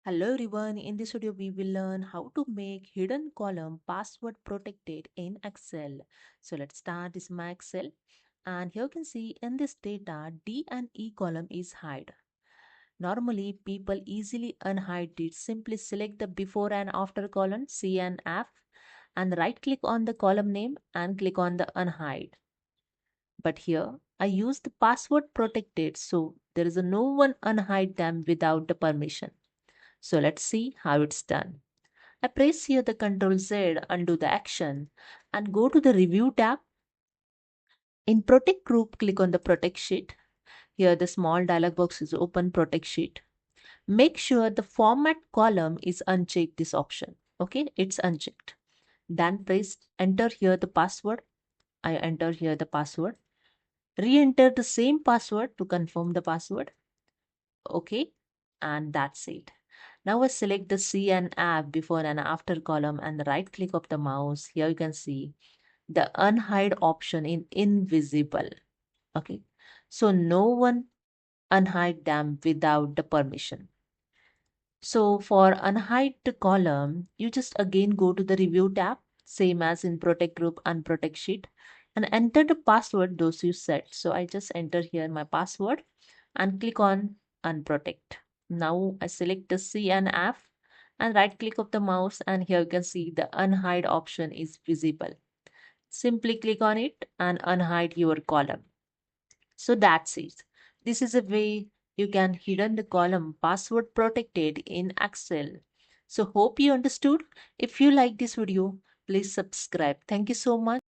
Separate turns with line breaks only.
Hello everyone, in this video we will learn how to make hidden column password protected in Excel. So let's start this my Excel, and here you can see in this data D and E column is hide. Normally people easily unhide it. Simply select the before and after column C and F and right click on the column name and click on the unhide. But here I use the password protected, so there is a no one unhide them without the permission. So let's see how it's done. I press here the Ctrl Z, undo the action, and go to the Review tab. In Protect Group, click on the Protect Sheet. Here the small dialog box is open, Protect Sheet. Make sure the Format column is unchecked, this option. Okay, it's unchecked. Then press Enter here the password. I enter here the password. Re-enter the same password to confirm the password. Okay, and that's it. Now I select the C and F before and after column and right click of the mouse. Here you can see the unhide option in invisible. Okay, so no one unhide them without the permission. So for unhide the column, you just again go to the review tab, same as in protect group and protect sheet, and enter the password those you set. So I just enter here my password and click on unprotect. Now I select the C and F and right click of the mouse, and here you can see the unhide option is visible. Simply click on it and unhide your column. So that's it. This is a way you can hidden the column password protected in Excel. So hope you understood. If you like this video, please subscribe. Thank you so much.